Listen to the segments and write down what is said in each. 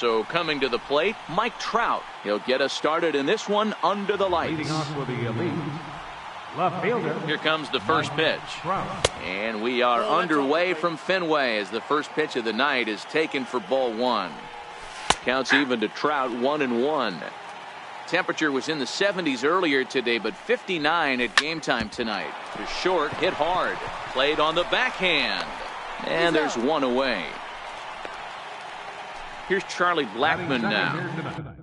So coming to the plate, Mike Trout. He'll get us started in this one under the lights. Leading off for the elite left fielder. Here comes the first pitch. And we are underway from Fenway as the first pitch of the night is taken for ball one. Counts even to Trout, 1-1. Temperature was in the 70s earlier today, but 59 at game time tonight. The short hit hard. Played on the backhand. And there's one away. Here's Charlie Blackmon now.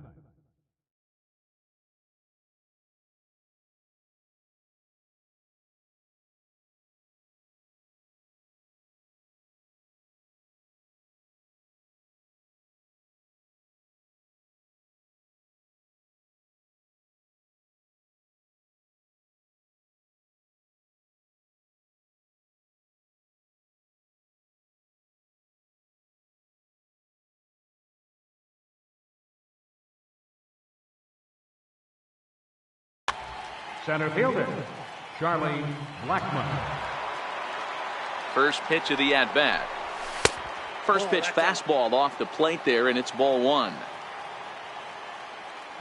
Center fielder, Charlie Blackmon. First pitch of the at-bat. First pitch fastball off the plate there, and it's ball one.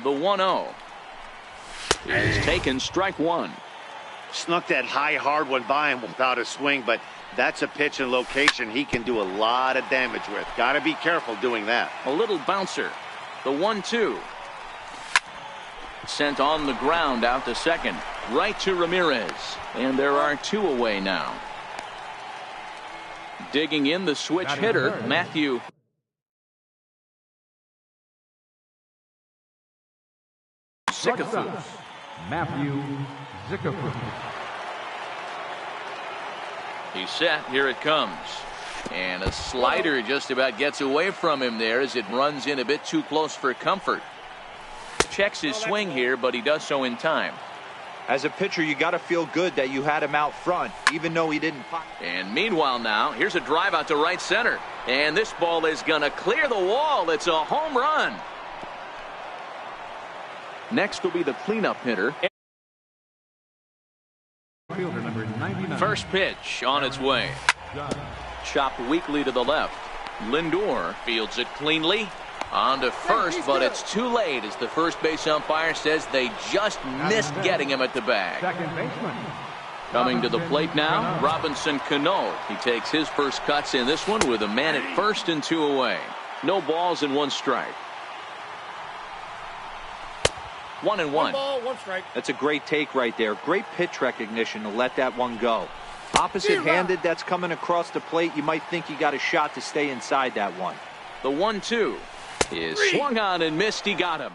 The 1-0 is taken, strike one. Snuck that high, hard one by him without a swing, but that's a pitch and location he can do a lot of damage with. Got to be careful doing that. A little bouncer. The 1-2. Sent on the ground out to second. Right to Ramirez. And there are two away now. Digging in the switch hitter, Matthew. Zickafu. Matthew Zickafu. He's set. Here it comes. And a slider just about gets away from him there as it runs in a bit too close for comfort. Checks his swing here, but he does so in time. As a pitcher, you got to feel good that you had him out front, even though he didn't. And meanwhile now, here's a drive out to right center. And this ball is going to clear the wall. It's a home run. Next will be the cleanup hitter. Fielder number 99. First pitch on its way. Chopped weakly to the left. Lindor fields it cleanly. On to first, but it's too late as the first base umpire says they just missed getting him at the bag. Second baseman. Coming to the plate now, Robinson Cano. He takes his first cuts in this one with a man at first and two away. No balls and one strike. 1-1. One ball, one strike. That's a great take right there. Great pitch recognition to let that one go. Opposite-handed, that's coming across the plate. You might think you got a shot to stay inside that one. The 1-2 is swung on and missed. He got him.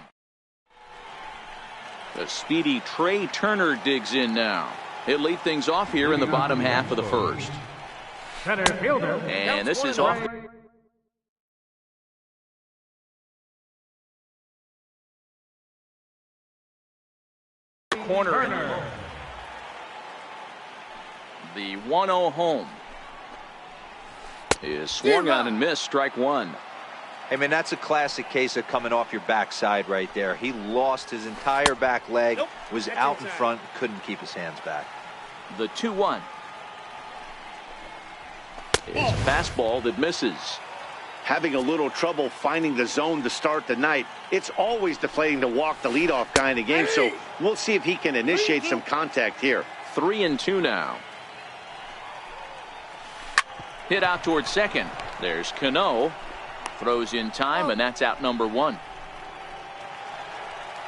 The speedy Trey Turner digs in now. He'll lead things off here in the bottom half of the first. Center fielder. And this is off. Corner. The 1-0 home is swung on and missed. Strike one. I mean, that's a classic case of coming off your backside right there. He lost his entire back leg, was out in front, couldn't keep his hands back. The 2-1 is a fastball that misses. Having a little trouble finding the zone to start the night. It's always deflating to walk the leadoff guy in the game, so we'll see if he can initiate some contact here. 3-2 now. Hit out towards second. There's Cano. Throws in time, and that's out number one.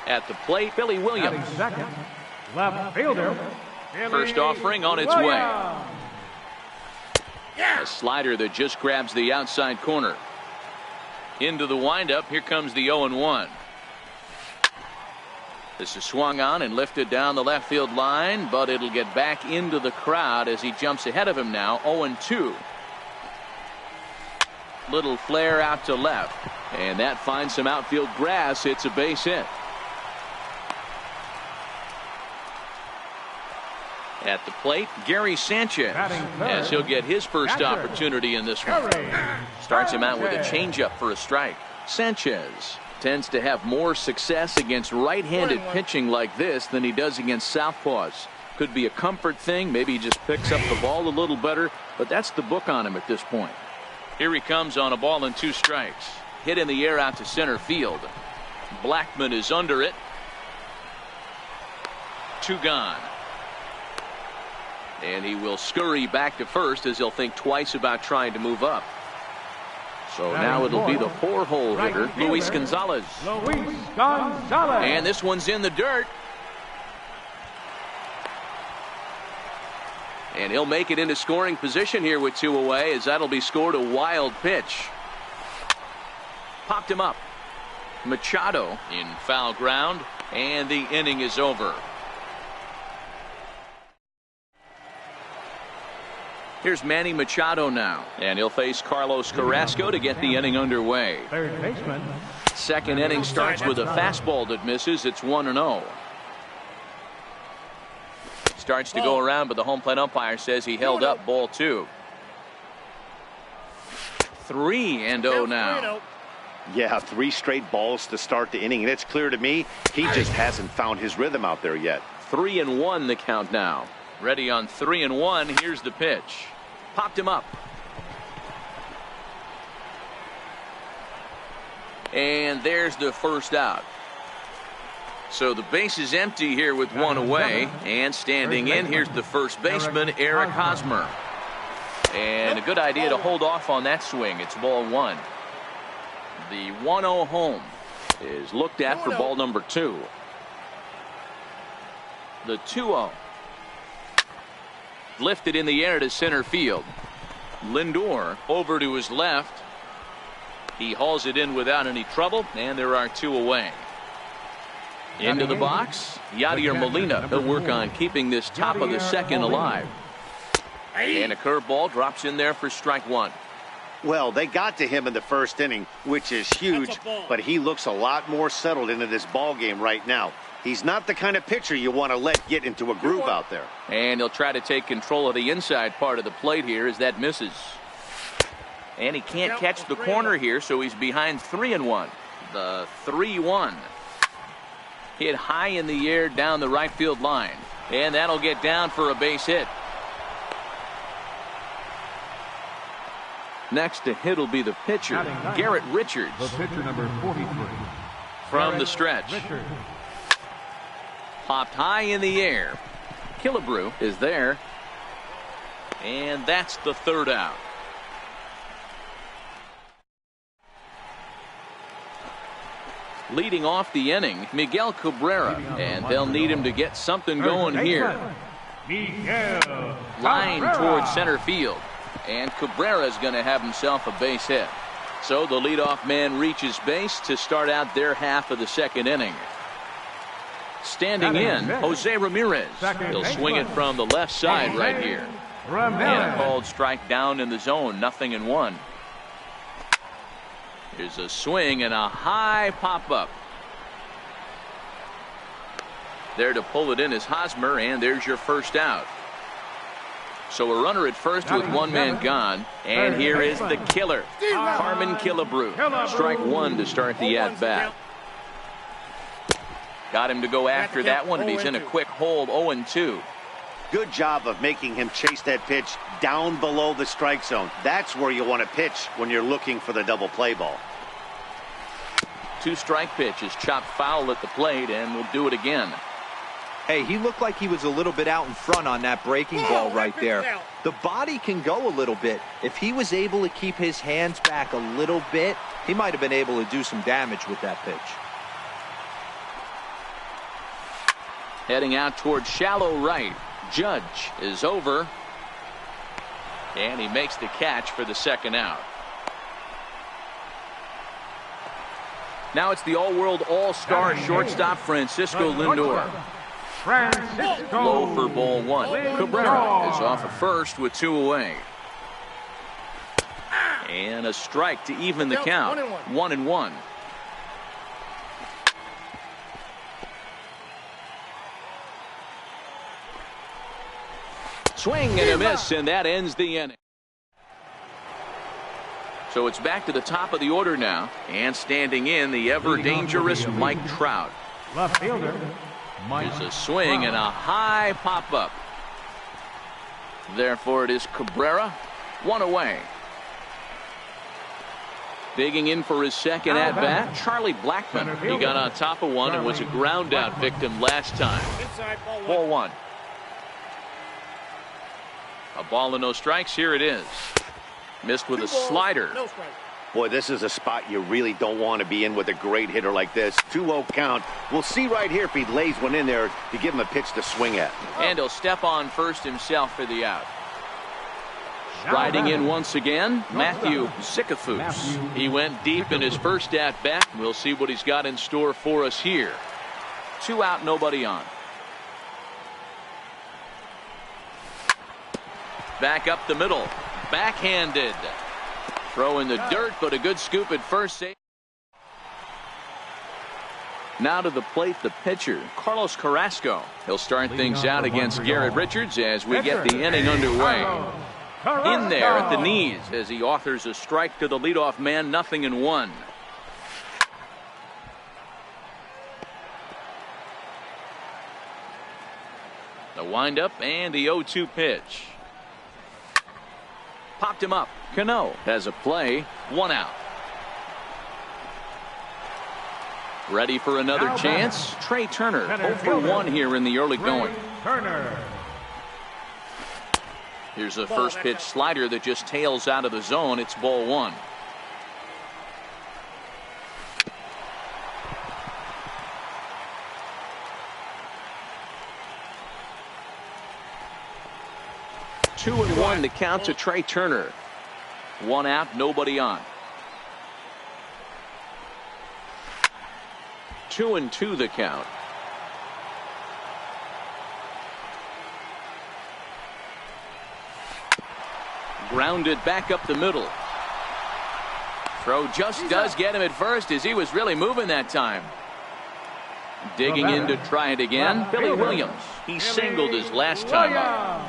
At the plate, Billy Williams. Second, left fielder. First offering on its way. A slider that just grabs the outside corner. Into the windup. Here comes the 0-1. This is swung on and lifted down the left field line, but it'll get back into the crowd as he jumps ahead of him now. 0-2. Little flare out to left, and that finds some outfield grass. It's a base hit. At the plate, Gary Sanchez, as he'll get his first opportunity in this one. Starts him out with a changeup for a strike. Sanchez tends to have more success against right-handed pitching like this than he does against southpaws. Could be a comfort thing. Maybe he just picks up the ball a little better, but that's the book on him at this point. Here he comes on a ball and two strikes. hit in the air out to center field. Blackman is under it. 2 gone. And he will scurry back to first as he'll think twice about trying to move up. So now it'll be the 4-hole hitter, Luis Gonzalez. Luis Gonzalez. And this one's in the dirt. And he'll make it into scoring position here with 2 away, as that'll be scored a wild pitch. Popped him up. Machado in foul ground, and the inning is over. Here's Manny Machado now, and he'll face Carlos Carrasco to get the inning underway. Third baseman. Second inning starts with a fastball that misses. It's 1-0. Starts to go around, but the home plate umpire says he held up. Ball 2. 3-0 now. Yeah, 3 straight balls to start the inning, and it's clear to me he just hasn't found his rhythm out there yet. 3-1 the count now. Ready on 3-1. Here's the pitch. Popped him up. And there's the first out. So the base is empty here with 1 away. And standing in, here's the first baseman, Eric Hosmer. And a good idea to hold off on that swing. It's ball 1. The 1-0 home is looked at for ball number 2. The 2-0. Lifted in the air to center field. Lindor over to his left. He hauls it in without any trouble, and there are 2 away. Into the box, Yadier Molina. He'll work on keeping this top of the second alive. And a curveball drops in there for strike 1. Well, they got to him in the first inning, which is huge, but he looks a lot more settled into this ball game right now. He's not the kind of pitcher you want to let get into a groove out there. And he'll try to take control of the inside part of the plate here as that misses. And he can't catch the corner here, so he's behind 3-1. The 3-1. Hit high in the air down the right field line. And that'll get down for a base hit. Next to hit will be the pitcher, Garrett Richards. The pitcher number 43. From the stretch. Richards. Popped high in the air. Killebrew is there. And that's the 3rd out. Leading off the inning, Miguel Cabrera. And they'll need him to get something going here. Miguel Line Cabrera. towards center field. And Cabrera is going to have himself a base hit. So the leadoff man reaches base to start out their half of the second inning. Standing in, Jose Ramirez. He'll swing it from the left side right here. And a called strike down in the zone. 0-1. Here's a swing and a high pop-up. There to pull it in is Hosmer, and there's your first out. So a runner at first with 1 man gone. And here is the killer, Carmen Killebrew. Strike 1 to start the at-bat. Got him to go after that one, and he's in a quick hold. 0-2. Good job of making him chase that pitch down below the strike zone. That's where you want to pitch when you're looking for the double play ball. 2-strike pitch is chopped foul at the plate, and we'll do it again. Hey, he looked like he was a little bit out in front on that breaking ball right there. The body can go a little bit. If he was able to keep his hands back a little bit, he might have been able to do some damage with that pitch. Heading out towards shallow right. Judge is over. And he makes the catch for the 2nd out. Now it's the all-world all-star shortstop Francisco Lindor. Low for ball 1. Cabrera is off at first with 2 away. And a strike to even the count. 1-1. Swing and a miss, and that ends the inning. So it's back to the top of the order now. And standing in, the ever-dangerous Mike Trout. Left fielder, Mike There's a swing and a high pop-up. Therefore, it is Cabrera. 1 away. Digging in for his second at-bat, Charlie Blackmon. He got on top of one and was a ground-out victim last time. Ball one. A ball and no strikes. Here it is. Missed with a slider. Boy, this is a spot you really don't want to be in with a great hitter like this. 2-0 count. We'll see right here if he lays one in there to give him a pitch to swing at. And he'll step on first himself for the out. Riding in once again, Matthew Sikafus. He went deep in his first at-bat. We'll see what he's got in store for us here. 2 out, nobody on. Back up the middle. Backhanded. Throw in the dirt, but a good scoop at first. Now to the plate, the pitcher, Carlos Carrasco. He'll start things out against Garrett Richards as we get the inning underway. In there at the knees as he authors a strike to the leadoff man, 0-1. The windup and the 0-2 pitch. Popped him up. Cano has a play. 1 out. Ready for another chance. Trey Turner 0 for 1 here in the early going. Here's a first pitch slider that just tails out of the zone. It's ball 1. Two and 1 to count to Trey Turner. 1 out, nobody on. 2-2 the count. Grounded back up the middle. Throw just does get him at first as he was really moving that time. Digging in to try it again. Billy Williams. He singled his last time up.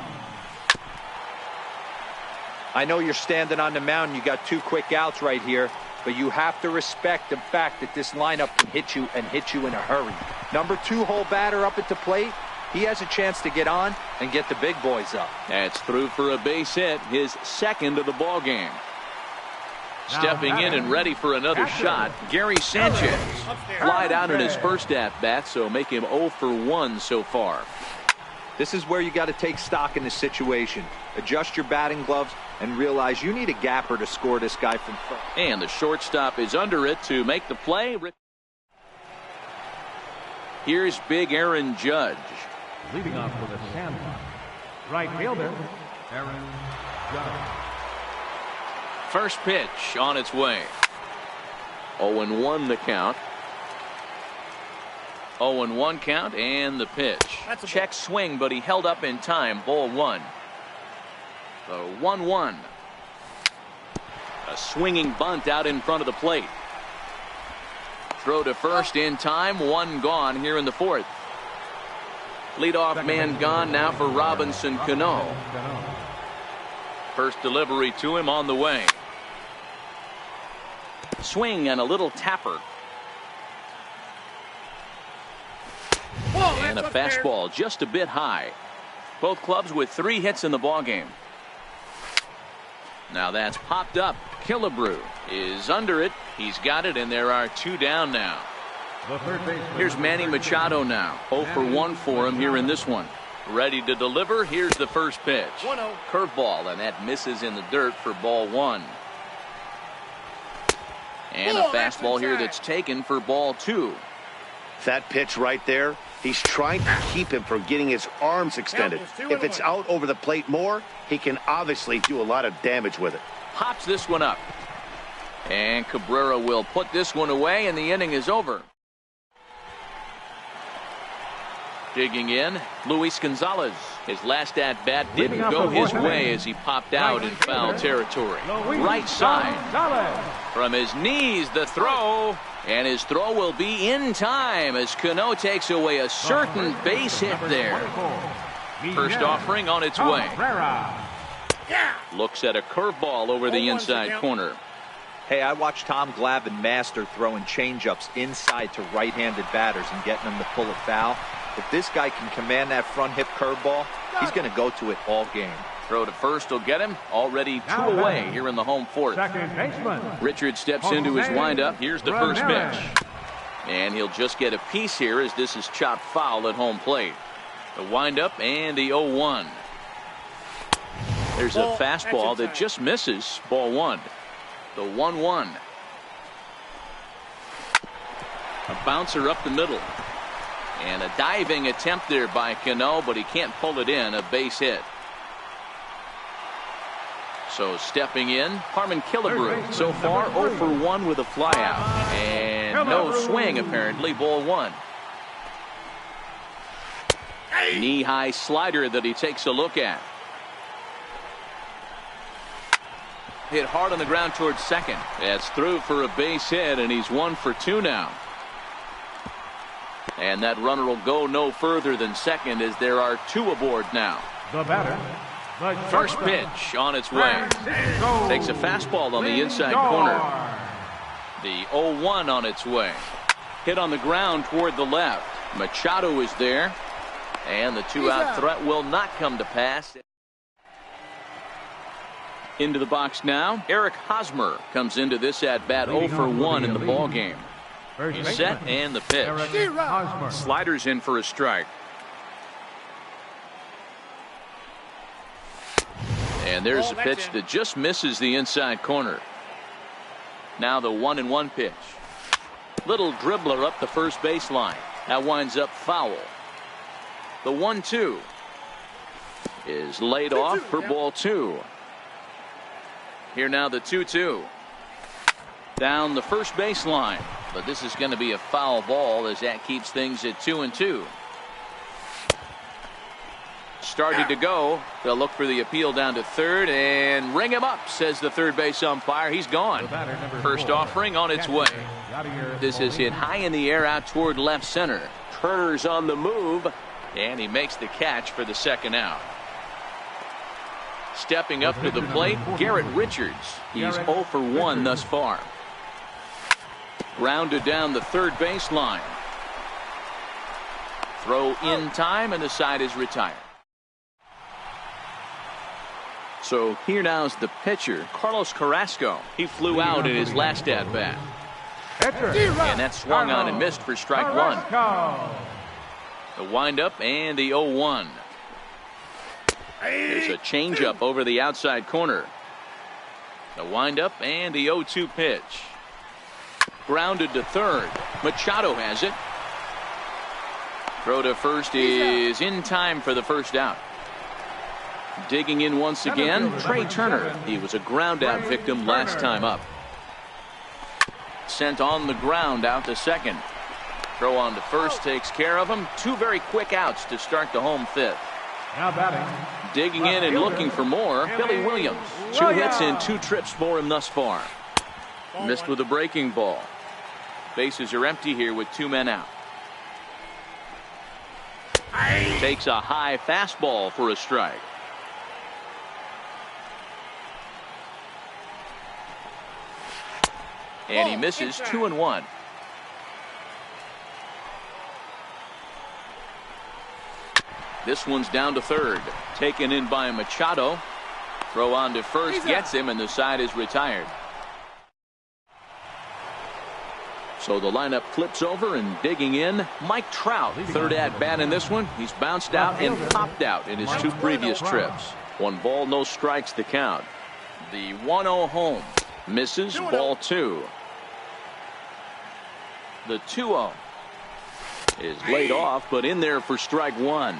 I know you're standing on the mound. You got 2 quick outs right here, but you have to respect the fact that this lineup can hit you and hit you in a hurry. Number 2 hole batter up at the plate. He has a chance to get on and get the big boys up. That's through for a base hit, his second of the ball game. Stepping in and ready for another shot, Gary Sanchez. Flied out in his first at-bat, so make him 0 for 1 so far. This is where you got to take stock in the situation. Adjust your batting gloves and realize you need a gapper to score this guy from front. And the shortstop is under it to make the play. Here's big Aaron Judge. Leading off for the Sandlot, right fielder, Aaron Judge. First pitch on its way. 0-1 the count. 0-1 count and the pitch. Check swing, but he held up in time. Ball 1. The 1-1. A swinging bunt out in front of the plate. Throw to first in time. 1 gone here in the 4th. Leadoff man gone now for Robinson Cano. First delivery to him on the way. Swing and a little tapper. And a fastball just a bit high. Both clubs with 3 hits in the ballgame. Now that's popped up. Killebrew is under it. He's got it, and there are 2 down now. Here's Manny Machado now. 0 for 1 for him here in this one. Ready to deliver. Here's the first pitch. Curveball, and that misses in the dirt for ball 1. And a fastball here that's taken for ball 2. That pitch right there, he's trying to keep him from getting his arms extended. If it's out over the plate more, he can obviously do a lot of damage with it. Pops this one up. And Cabrera will put this one away, and the inning is over. Digging in, Luis Gonzalez. His last at-bat didn't go his way as he popped out in foul territory. Right side. From his knees, the throw. And his throw will be in time as Cano takes away a certain base hit there. First offering on its way. Looks at a curveball over the inside corner. Hey, I watched Tom Glavine master throwing changeups inside to right-handed batters and getting them to pull a foul. If this guy can command that front hip curveball, he's going to go to it all game. Throw to first will get him. Already 2 away here in the home fourth. Second baseman. Richard steps into his windup. Here's the first pitch. And he'll just get a piece here as this is chopped foul at home plate. The windup and the 0-1. There's a fastball that just misses. Ball 1. The 1-1. A bouncer up the middle. And a diving attempt there by Cano, but he can't pull it in. A base hit. So stepping in, Harmon Killebrew. So far 0 for 1 with a flyout. And no swing apparently. Ball 1. Knee-high slider that he takes a look at. Hit hard on the ground towards second. That's through for a base hit, and he's 1 for 2 now. And that runner will go no further than second as there are 2 aboard now. The batter. First pitch on its way. Takes a fastball on the inside corner. The 0-1 on its way. Hit on the ground toward the left. Machado is there. And the 2-out threat will not come to pass. Into the box now. Eric Hosmer comes into this at bat 0 for 1 in the ball game. He's set and the pitch. Sliders in for a strike. And there's a pitch that just misses the inside corner. Now the 1-1 pitch. Little dribbler up the first baseline. That winds up foul. The 1-2 is laid off for ball 2. Here now the 2-2. Down the first baseline. But this is going to be a foul ball as that keeps things at 2-2. Started to go. They'll look for the appeal down to third and ring him up, says the third base umpire. He's gone. First offering on its way. This is hit high in the air out toward left center. Turner's on the move, and he makes the catch for the second out. Stepping up to the plate, Garrett Richards. He's 0 for 1 thus far. Grounded down the third baseline. Throw in time, and the side is retired. So here now is the pitcher, Carlos Carrasco. He flew out in his last at bat. And that swung on and missed for strike 1. The windup and the 0-1. There's a changeup over the outside corner. The windup and the 0-2 pitch. Grounded to third. Machado has it. Throw to first is in time for the first out. Digging in once again, Trey Turner. He was a ground out victim last time up. Sent on the ground out to second. Throw on to first takes care of him. 2 very quick outs to start the home fifth. Now batting. Digging in and looking for more, Billy Williams. 2 hits and 2 trips for him thus far. Missed with a breaking ball. Bases are empty here with 2 men out. Takes a high fastball for a strike. And he misses 2-1. This one's down to third. Taken in by Machado. Throw on to first gets him, and the side is retired. So the lineup flips over, and digging in, Mike Trout. Third at bat in this one. He's bounced out and popped out in his 2 previous trips. 1 ball, no strikes to count. The 1-0 home. Misses. Ball 2. The 2-0 is laid off, but in there for strike 1.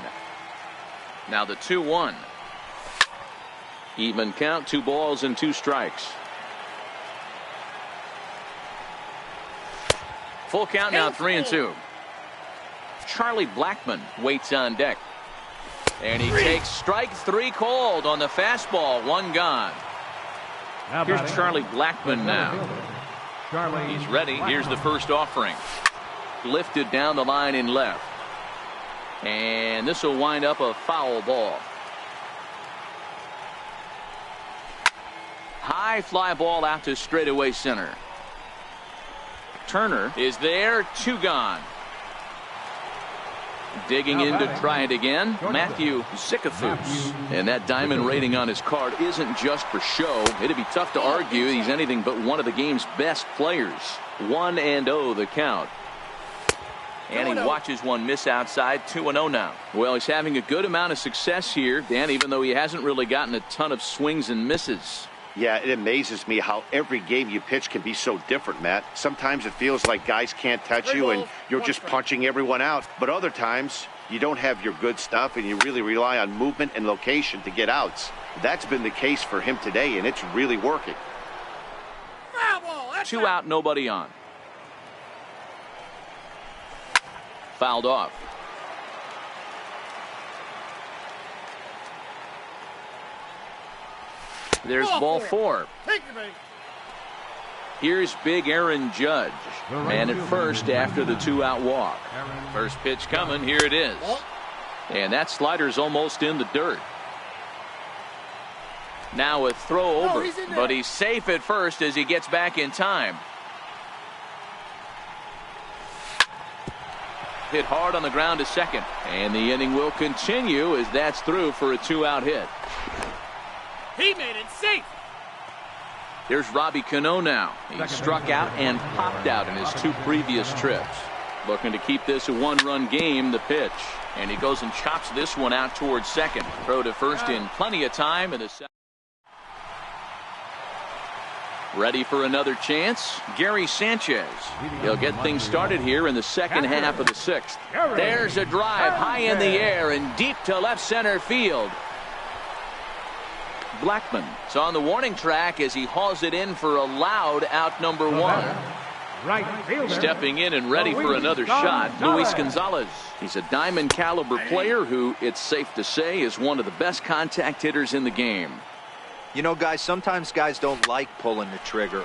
Now the 2-1. Even count, 2 balls and 2 strikes. Full count now, 3-2. Charlie Blackmon waits on deck. And he takes strike 3 called on the fastball. 1 gone. Here's Charlie Blackmon now. He's ready. Here's the first offering. Lifted down the line in left. And this will wind up a foul ball. High fly ball out to straightaway center. Turner is there. 2 gone. Digging in to try it again, Matthew Zickafoose. And that diamond rating on his card isn't just for show. It'd be tough to argue he's anything but one of the game's best players. 1-0 the count. And he watches one miss outside. 2-0 now. Well, he's having a good amount of success here, Dan, even though he hasn't really gotten a ton of swings and misses. Yeah, it amazes me how every game you pitch can be so different, Matt. Sometimes it feels like guys can't touch you and you're just punching everyone out. But other times, you don't have your good stuff and you really rely on movement and location to get outs. That's been the case for him today, and it's really working. 2 out, nobody on. Fouled off. There's ball 4. Here's big Aaron Judge. Man at first after the 2-out walk. First pitch coming. Here it is. And that slider's almost in the dirt. Now a throw over. But he's safe at first as he gets back in time. Hit hard on the ground to second. And the inning will continue as that's through for a 2-out hit. He made it safe. Here's Robbie Cano now. He struck out and popped out in his 2 previous trips. Looking to keep this a 1-run game, the pitch. And he goes and chops this one out towards second. Throw to first in plenty of time. In the second. Ready for another chance? Gary Sanchez. He'll get things started here in the second half of the 6th. There's a drive high in the air and deep to left center field. Blackman is on the warning track as he hauls it in for a loud out number 1. Stepping in and ready for another shot, Luis Gonzalez. He's a diamond caliber player who, it's safe to say, is one of the best contact hitters in the game. You know, guys, sometimes guys don't like pulling the trigger.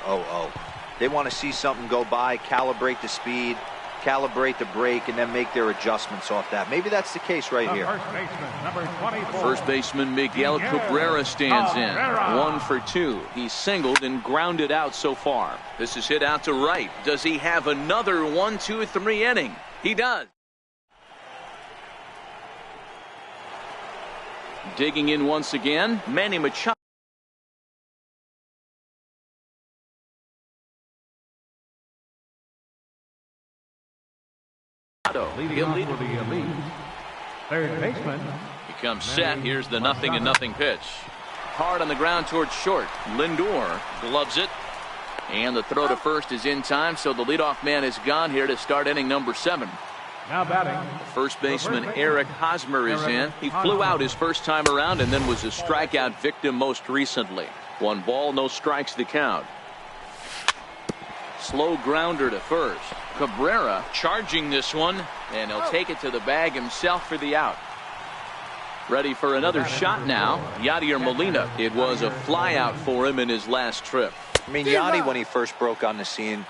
They want to see something go by, calibrate the speed, calibrate the break, and then make their adjustments off that. Maybe that's the case right here. First baseman Miguel Cabrera stands in. 1 for 2. He's singled and grounded out so far. This is hit out to right. Does he have another 1, 2, 3 inning? He does. Digging in once again, Manny Machado. Leading off for the elite. Third baseman. He comes set. Here's the 0-0 pitch. Hard on the ground towards short. Lindor gloves it. And the throw to first is in time, so the leadoff man is gone here to start inning number 7. Now batting. First baseman Eric Hosmer is in. He flew out his first time around and then was a strikeout victim most recently. 1 ball, no strikes the count. Slow grounder to first. Cabrera charging this one, and he'll take it to the bag himself for the out. Ready for another shot now, Yadier Molina. It was a fly out for him in his last trip. I mean, Yadi, when he first broke on the scene,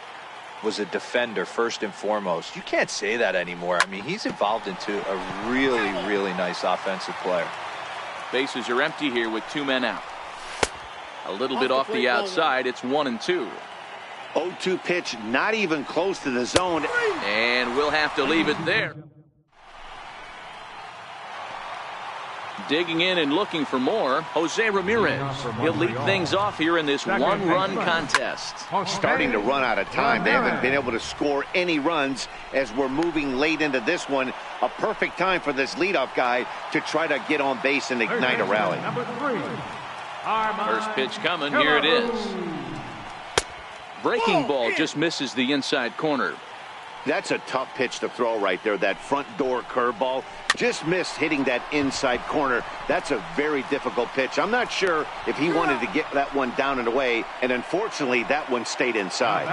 was a defender first and foremost. You can't say that anymore. I mean, he's evolved into a really, really nice offensive player. Bases are empty here with 2 men out. A little bit off the outside. It's 1-2. 0-2 pitch, not even close to the zone. And we'll have to leave it there. Digging in and looking for more, Jose Ramirez. He'll lead things off here in this 1-run contest. Starting to run out of time. They haven't been able to score any runs as we're moving late into this one. A perfect time for this leadoff guy to try to get on base and ignite a rally. First pitch coming. Here it is. Breaking ball just misses the inside corner. That's a tough pitch to throw right there. That front door curveball just missed hitting that inside corner. That's a very difficult pitch. I'm not sure if he wanted to get that one down and away, and unfortunately that one stayed inside.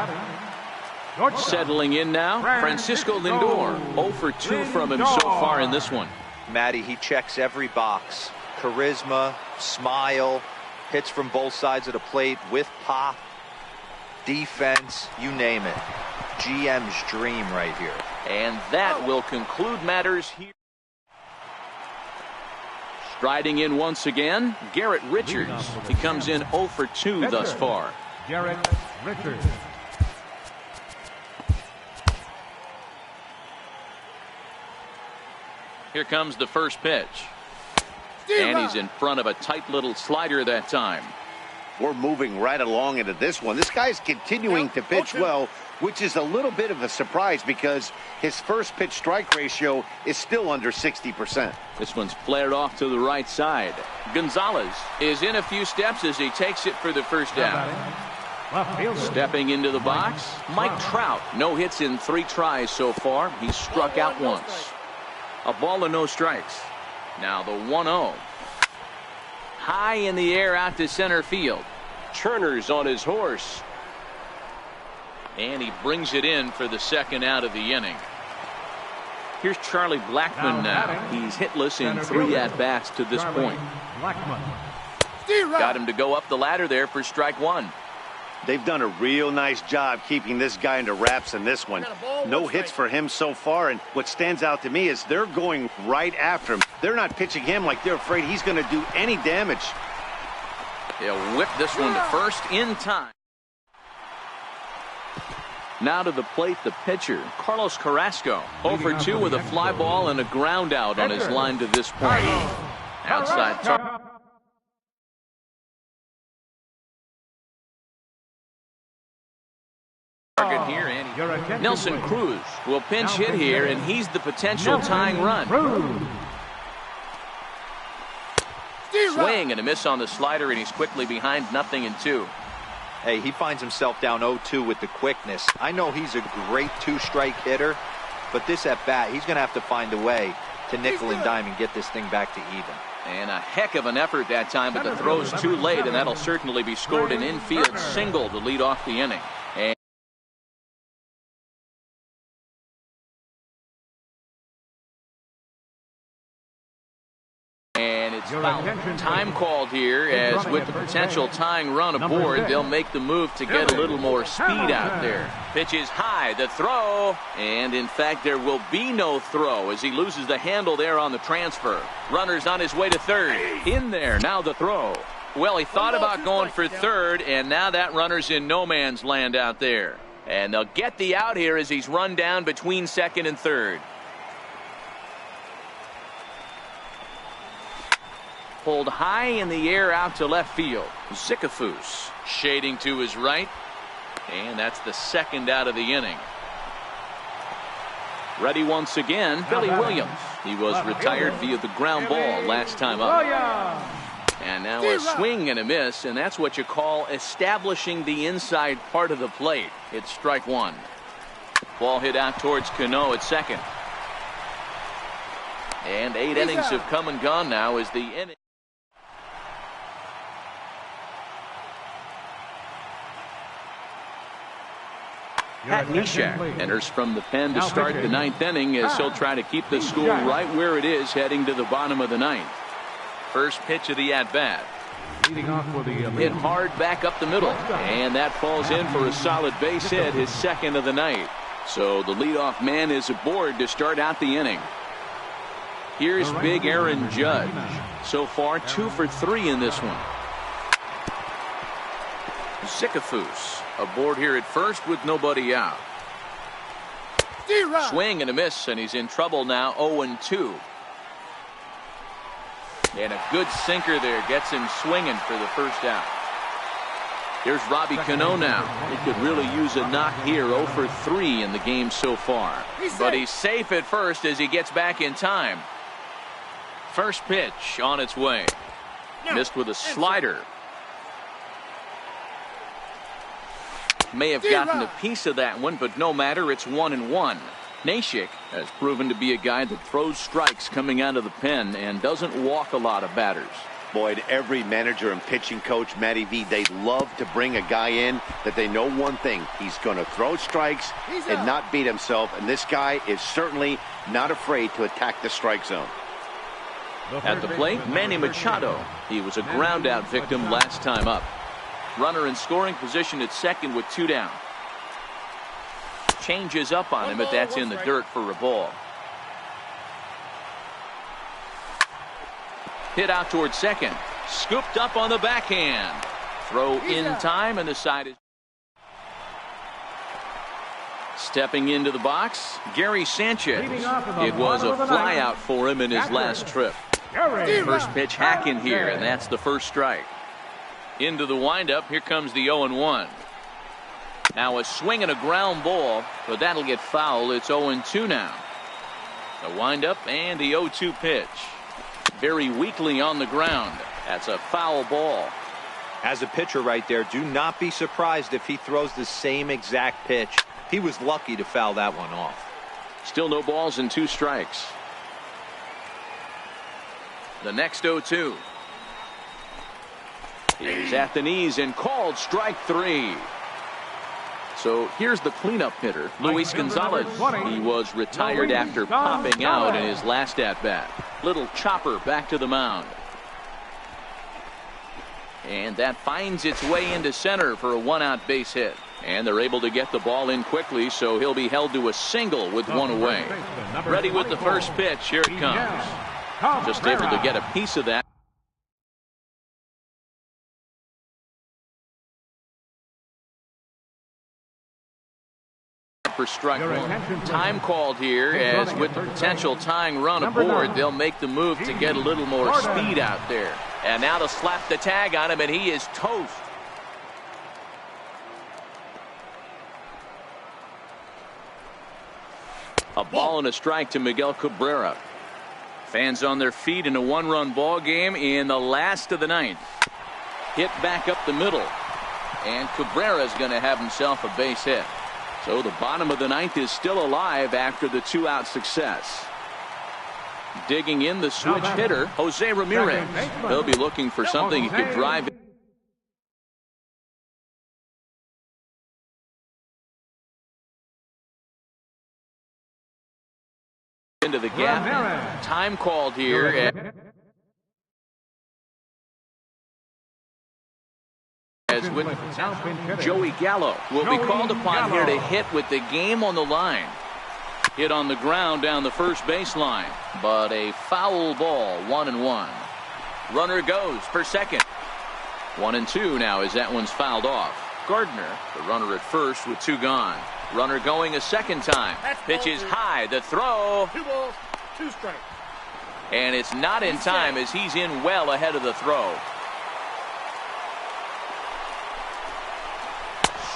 Settling in now, Francisco Lindor. 0 for 2 from him so far in this one. Matty, he checks every box. Charisma, smile, hits from both sides of the plate with pop. Defense, you name it. GM's dream right here. And that will conclude matters here. Striding in once again, Garrett Richards. He comes in 0 for 2 thus far. Garrett Richards. Here comes the first pitch. And he's in front of a tight little slider that time. We're moving right along into this one. This guy's continuing to pitch well, which is a little bit of a surprise because his first pitch strike ratio is still under 60%. This one's flared off to the right side. Gonzalez is in a few steps as he takes it for the first down. Stepping into the box, Mike Trout. No hits in 3 tries so far. He's struck out once. A ball and no strikes. Now the 1-0. High in the air out to center field. Turner's on his horse. And he brings it in for the second out of the inning. Here's Charlie Blackmon now. He's hitless in 3 at-bats to this point. Got him to go up the ladder there for strike 1. They've done a real nice job keeping this guy into wraps in this one. No hits for him so far, and what stands out to me is they're going right after him. They're not pitching him like they're afraid he's going to do any damage. He'll whip this one to first in time. Now to the plate, the pitcher, Carlos Carrasco. 0 for 2 with a fly ball and a ground out on his line to this point. Outside target. Here, and Nelson Cruz will pinch hit here, and he's the potential tying run. Swing and a miss on the slider, and he's quickly behind 0-2. Hey, he finds himself down 0-2 with the quickness. I know he's a great 2-strike hitter, but this at bat, he's going to have to find a way to nickel and dime and get this thing back to even. And a heck of an effort that time, but the throw's too late, and that'll certainly be scored an infield single to lead off the inning. And it's time called here, as with the potential tying run aboard, they'll make the move to get a little more speed out there. Pitch is high, the throw, and in fact there will be no throw as he loses the handle there on the transfer. Runner's on his way to third. In there, now the throw. Well, he thought about going for third, and now that runner's in no man's land out there. And they'll get the out here as he's run down between second and third. Pulled high in the air out to left field. Zicafus shading to his right. And that's the second out of the inning. Ready once again, Billy Williams. He was retired via the ground ball last time up. And now a swing and a miss, and that's what you call establishing the inside part of the plate. It's strike 1. Ball hit out towards Cano at second. And 8 innings have come and gone now as the inning. Pat Neshek enters from the pen to start the 9th inning as he'll try to keep the score right where it is heading to the bottom of the 9th. First pitch of the at-bat. Hit hard back up the middle, and that falls in for a solid base hit, his second of the night. So the leadoff man is aboard to start out the inning. Here's big Aaron Judge. So far 2 for 3 in this one. Zicafus aboard here at first with nobody out. Swing and a miss, and he's in trouble now. 0-2. And a good sinker there gets him swinging for the first out. Here's Robbie Cano now. He could really use a knock here. 0 for 3 in the game so far. But he's safe at first as he gets back in time. First pitch on its way. Missed with a slider. May have gotten a piece of that one, but no matter, it's 1-1. Neshek has proven to be a guy that throws strikes coming out of the pen and doesn't walk a lot of batters. Boyd, every manager and pitching coach, Matty V, they love to bring a guy in that they know one thing. He's going to throw strikes and not beat himself, and this guy is certainly not afraid to attack the strike zone. At the plate, Manny Machado. He was a ground-out victim last time up. Runner in scoring position at second with 2 down. Changes up on him, but that's in the dirt for a ball. Hit out towards second. Scooped up on the backhand. Throw in time, and the side is Stepping into the box, Gary Sanchez. It was a flyout for him in his last trip. First pitch hack in here, and that's the first strike. Into the windup, here comes the 0-1. Now a swing and a ground ball, but that'll get foul. It's 0-2 now. The windup and the 0-2 pitch. Very weakly on the ground. That's a foul ball. As a pitcher right there, do not be surprised if he throws the same exact pitch. He was lucky to foul that one off. Still no balls and 2 strikes. The next 0-2. He's at the knees and called strike 3. So here's the cleanup hitter, Luis Gonzalez. He was retired after popping out in his last at-bat. Little chopper back to the mound. And that finds its way into center for a 1-out base hit. And they're able to get the ball in quickly, so he'll be held to a single with 1 away. Ready with the first pitch. Here it comes. Just able to get a piece of that. For strike 1. Time called here, as with the potential tying run aboard, they'll make the move to get a little more speed out there. And now to slap the tag on him, and he is toast. A ball and a strike to Miguel Cabrera. Fans on their feet in a 1-run ball game in the last of the 9th. Hit back up the middle, and Cabrera's going to have himself a base hit. So the bottom of the 9th is still alive after the 2-out success. Digging in the switch hitter, Jose Ramirez. They'll be looking for something he could drive into the gap. Time called here. As with Joey Gallo will be called upon here to hit with the game on the line. Hit on the ground down the first baseline, but a foul ball. 1-1. Runner goes for second. 1-2 now as that one's fouled off. Gardner, the runner at first with 2 gone. Runner going a second time. Pitch is high. The throw. 2 balls, 2 strikes. And it's not in time as he's in well ahead of the throw.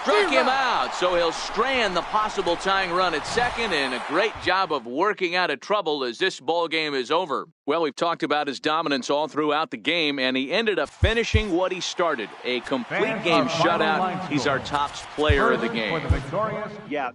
Struck him out, so he'll strand the possible tying run at second, and a great job of working out of trouble as this ball game is over. Well, we've talked about his dominance all throughout the game, and he ended up finishing what he started. A complete game shutout. He's our top player of the game. Yeah.